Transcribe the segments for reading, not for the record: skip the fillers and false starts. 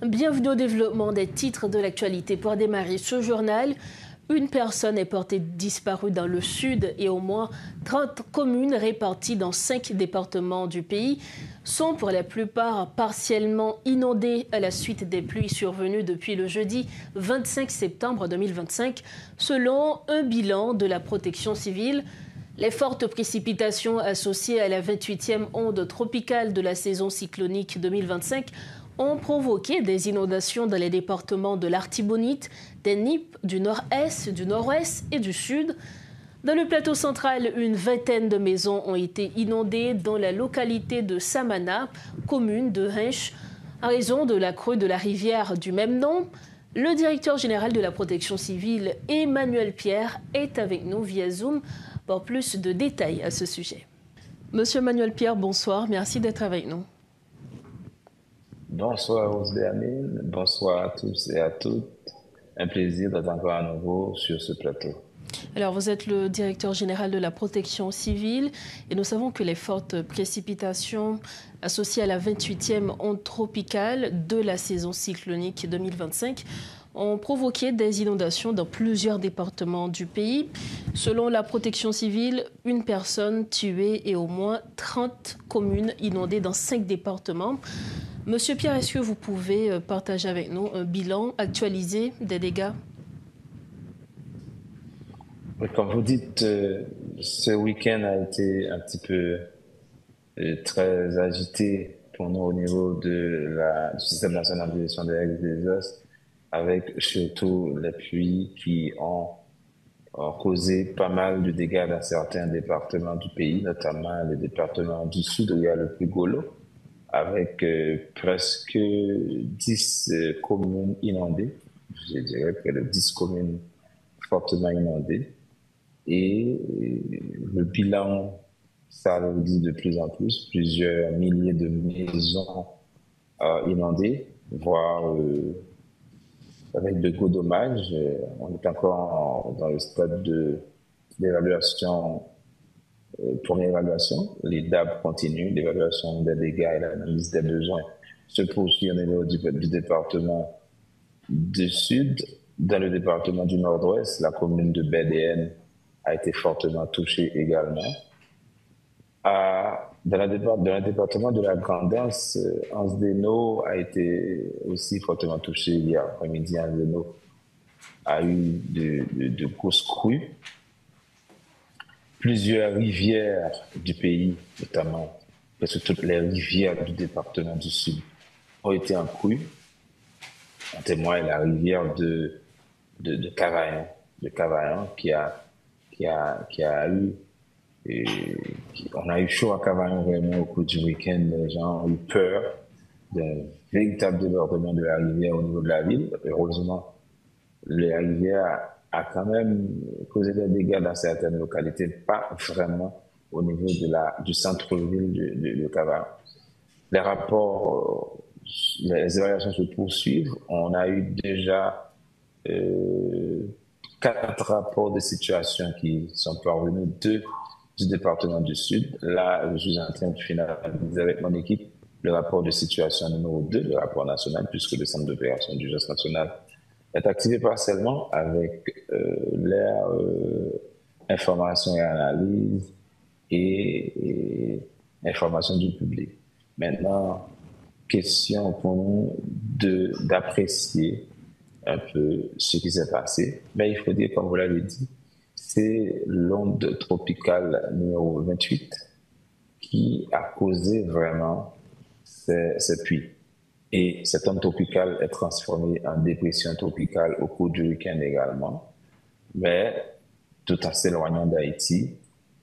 Bienvenue au développement des titres de l'actualité. Pour démarrer ce journal, une personne est portée disparue dans le sud et au moins 30 communes réparties dans 5 départements du pays sont pour la plupart partiellement inondées à la suite des pluies survenues depuis le jeudi 25 septembre 2025, selon un bilan de la protection civile. Les fortes précipitations associées à la 28e onde tropicale de la saison cyclonique 2025 ont provoqué des inondations dans les départements de l'Artibonite, des Nippes, du nord-est, du nord-ouest et du sud. Dans le plateau central, une vingtaine de maisons ont été inondées dans la localité de Samana, commune de Hinche, en raison de la crue de la rivière du même nom. Le directeur général de la protection civile, Emmanuel Pierre, est avec nous via Zoom pour plus de détails à ce sujet. Monsieur Emmanuel Pierre, bonsoir. Merci d'être avec nous. Bonsoir Rose-Béamine, bonsoir à tous et à toutes. Un plaisir d'être encore à nouveau sur ce plateau. Alors, vous êtes le directeur général de la protection civile et nous savons que les fortes précipitations associées à la 28e onde tropicale de la saison cyclonique 2025 ont provoqué des inondations dans plusieurs départements du pays. Selon la protection civile, une personne tuée et au moins 30 communes inondées dans 5 départements. Monsieur Pierre, est-ce que vous pouvez partager avec nous un bilan actualisé des dégâts? Comme vous dites, ce week-end a été un petit peu très agité pour nous au niveau du système national de gestion des risques des désastres, avec surtout les pluies qui ont causé pas mal de dégâts dans certains départements du pays, notamment les départements du sud où il y a le plus gros lot, avec presque 10 communes inondées, je dirais près de 10 communes fortement inondées. Et le bilan s'alourdit de plus en plus, plusieurs milliers de maisons inondées, voire avec de gros dommages. On est encore dans le stade d'évaluation, première évaluation. Les DAB continuent, l'évaluation des dégâts et l'analyse des besoins se poursuit au niveau du département du Sud. Dans le département du Nord-Ouest, la commune de BDN a été fortement touchée également. Dans le département de la Grand'Anse, Anse-des-Naux a été aussi fortement touché hier après-midi. Anse-des-Naux a eu de grosses crues. Plusieurs rivières du pays, notamment, parce que toutes les rivières du département du Sud ont été en crue. En témoigne la rivière de Cavaillon qui a eu, on a eu chaud à Cavaillon vraiment au cours du week-end. Les gens ont eu peur d'un véritable débordement de la rivière au niveau de la ville. Heureusement, la rivière a quand même causé des dégâts dans certaines localités, pas vraiment au niveau du centre-ville de Cavaillon. Les rapports, les évaluations se poursuivent. On a eu déjà 4 rapports de situation qui sont parvenus, 2 du département du Sud. Là, je suis en train de finaliser avec mon équipe le rapport de situation numéro 2, le rapport national, puisque le centre d'opération d'urgence nationale est activé partiellement avec l'air information et analyse et information du public. Maintenant, question pour nous d'apprécier un peu ce qui s'est passé. Mais il faut dire, comme vous l'avez dit, c'est l'onde tropicale numéro 28 qui a causé vraiment ces pluies. Et cette onde tropicale est transformée en dépression tropicale au cours du week-end également. Mais tout en s'éloignant d'Haïti,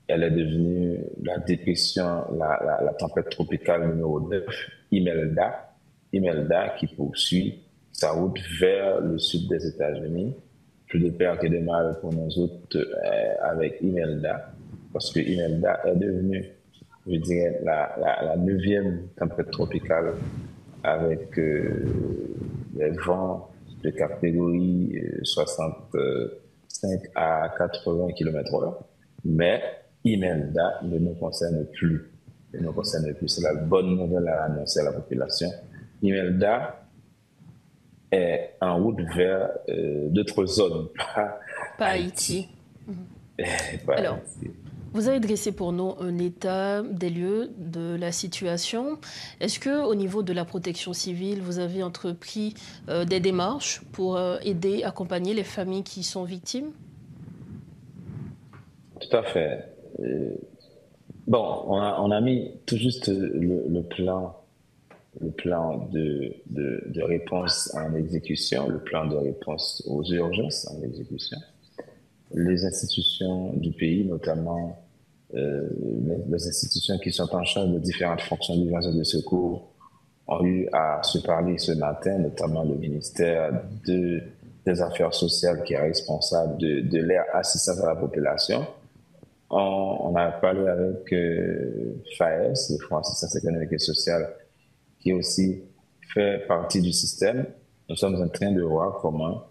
elle est devenue la dépression, la tempête tropicale numéro 9, Imelda qui poursuit sa route vers le sud des États-Unis. Plus de peur que de mal pour nous autres avec Imelda, parce que Imelda est devenue, je dirais, la 9e tempête tropicale avec les vents de catégorie 65 à 80 km/h. Mais Imelda ne nous concerne plus. C'est la bonne nouvelle à annoncer à la population. Imelda est en route vers d'autres zones, pas Pas Haïti. Haïti. Pas Alors, Haïti. vous avez dressé pour nous un état des lieux de la situation. Est-ce que, au niveau de la protection civile, vous avez entrepris des démarches pour aider, accompagner les familles qui sont victimes? Tout à fait. Euh, bon, on a mis tout juste le plan de réponse en exécution, le plan de réponse aux urgences en exécution. Les institutions du pays, notamment les institutions qui sont en charge de différentes fonctions d'urgence et de secours, ont eu à se parler ce matin, notamment le ministère des Affaires sociales qui est responsable de l'air assistance à la population. On a parlé avec FAES, le Fonds assistance économique et sociale, qui aussi fait partie du système. Nous sommes en train de voir comment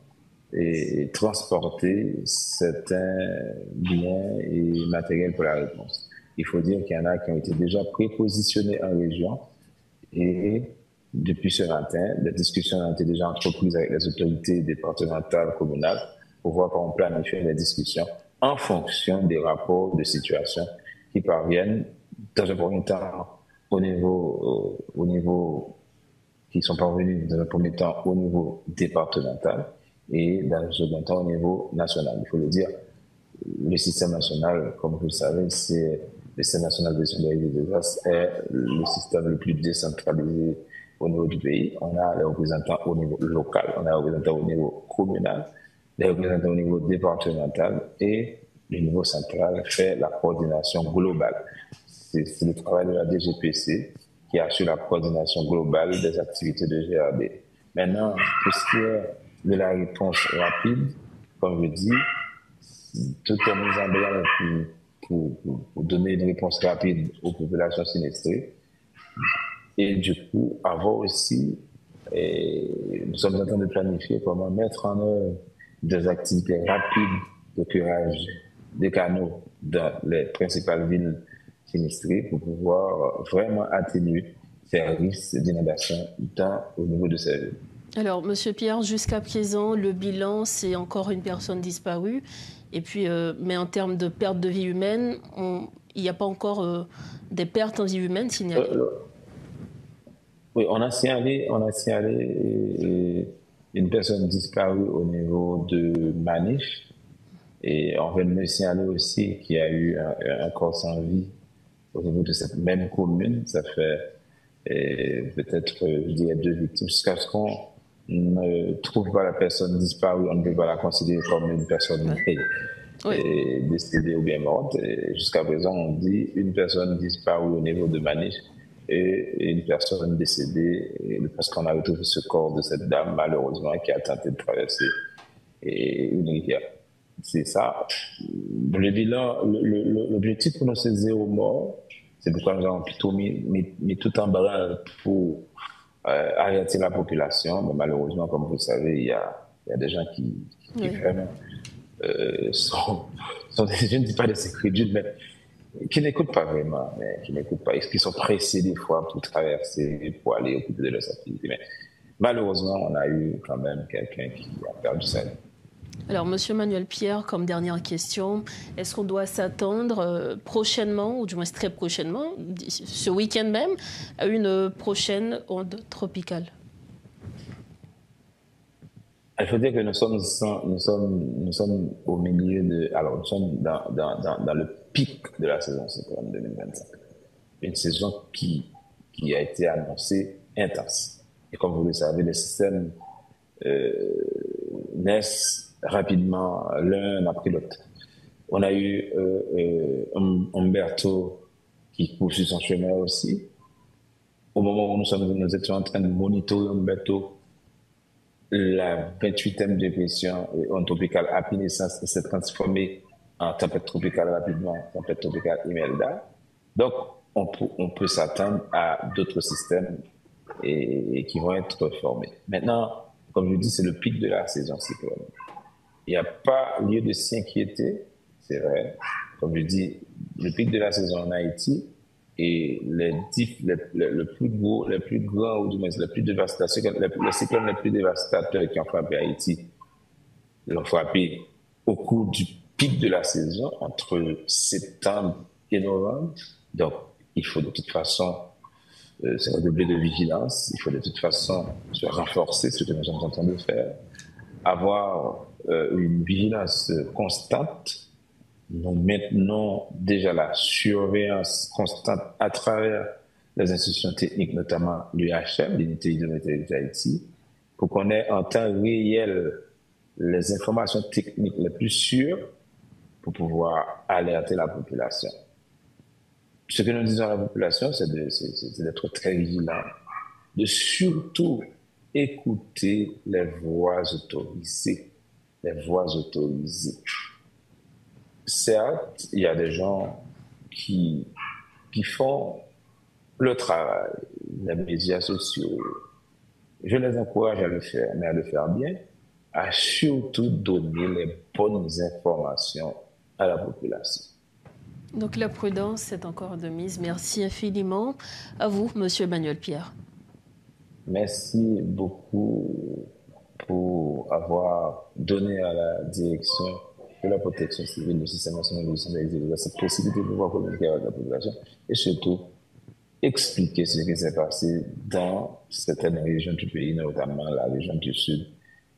transporter certains biens et matériels pour la réponse. Il faut dire qu'il y en a qui ont été déjà prépositionnés en région et depuis ce matin, les discussions ont été déjà entreprises avec les autorités départementales, communales, pour voir comment planifier les discussions en fonction des rapports de situation qui parviennent, dans un premier temps, au niveau qui sont parvenus dans un premier temps au niveau départemental et dans un second temps au niveau national. Il faut le dire, le système national, comme vous le savez, c'est le système national de gestion des risques et des désastres est le système le plus décentralisé au niveau du pays. On a les représentants au niveau local, on a les représentants au niveau communal, les représentants au niveau départemental et le niveau central fait la coordination globale. C'est le travail de la DGPC qui assure la coordination globale des activités de GRD. Maintenant, pour ce qui est de la réponse rapide, comme je dis, tout est mis en place pour donner une réponse rapide aux populations sinistrées. Et du coup, avoir aussi, nous sommes en train de planifier comment mettre en œuvre des activités rapides de curage des canaux dans les principales villes sinistrées pour pouvoir vraiment atténuer ces risques d'inondation au niveau de ces villes. Alors, Monsieur Pierre, jusqu'à présent, le bilan, c'est encore une personne disparue. Et puis, mais en termes de perte de vie humaine, il n'y a pas encore des pertes en vie humaine signalées. Oui, on a signalé une personne disparue au niveau de Manif. Et on vient de me signaler aussi qu'il y a eu un corps sans vie au niveau de cette même commune. Ça fait peut-être, je dirais, 2 victimes. Jusqu'à ce qu'on ne trouve pas la personne disparue, on ne peut pas la considérer comme une personne décédée ou bien morte. Jusqu'à présent, on dit une personne disparue au niveau de Manif et une personne décédée parce qu'on a retrouvé ce corps de cette dame, malheureusement, qui a tenté de traverser une rivière. C'est ça. Le bilan, l'objectif pour nous, c'est 0 mort. C'est pourquoi nous avons plutôt mis tout en branle pour avertir la population. Mais malheureusement, comme vous le savez, il y a des gens qui vraiment sont je ne dis pas des incrédules, mais qui n'écoutent pas vraiment, qui sont pressés des fois pour traverser, pour aller occuper de leurs activités. Mais malheureusement, on a eu quand même quelqu'un qui a perdu sa vie. Alors, Monsieur Manuel Pierre, comme dernière question, est-ce qu'on doit s'attendre prochainement, ou du moins très prochainement, ce week-end même, à une prochaine onde tropicale? Il faut dire que nous sommes au milieu alors nous sommes dans le pic de la saison cyclone 2025. Une saison qui a été annoncée intense. Et comme vous le savez, les systèmes naissent rapidement l'un après l'autre. On a eu Umberto qui poursuit son chemin aussi. Au moment où nous étions en train de monitorer Umberto, la 28e dépression onde tropicale Apinescence s'est transformée en tempête tropicale rapidement, tempête tropicale Imelda. Donc, on peut s'attendre à d'autres systèmes et qui vont être formés. Maintenant, comme je dis, c'est le pic de la saison cyclone. Il n'y a pas lieu de s'inquiéter, c'est vrai. Comme je dis, le pic de la saison en Haïti et le plus gros, les plus grands, ou du moins les plus dévastateurs, les cyclones les plus dévastateurs qui ont frappé Haïti, l'ont frappé au cours du pic de la saison, entre septembre et novembre. Donc, il faut de toute façon se redoubler de vigilance, il faut de toute façon se renforcer, ce que nous sommes en train de faire, avoir une vigilance constante. Nous maintenons déjà la surveillance constante à travers les institutions techniques, notamment l'UHM, l'unité hydrométéorologique d'Haïti, pour qu'on ait en temps réel les informations techniques les plus sûres pour pouvoir alerter la population. Ce que nous disons à la population, c'est d'être très vigilant, de surtout écouter les voix autorisées. Les voix autorisées. Certes, il y a des gens qui font le travail, les médias sociaux. Je les encourage à le faire, mais à le faire bien, à surtout donner les bonnes informations à la population. Donc la prudence est encore de mise. Merci infiniment à vous, Monsieur Emmanuel Pierre. Merci beaucoup pour avoir donné à la direction de la protection civile du système national de gestion des risques cette possibilité de pouvoir communiquer avec la population et surtout expliquer ce qui s'est passé dans certaines régions du pays, notamment la région du Sud,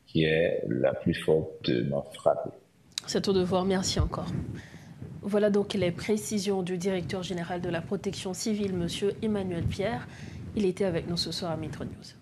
qui est la plus fortement frappée. C'est au devoir. Merci encore. Voilà donc les précisions du directeur général de la protection civile, Monsieur Emmanuel Pierre. Il était avec nous ce soir à Metro News.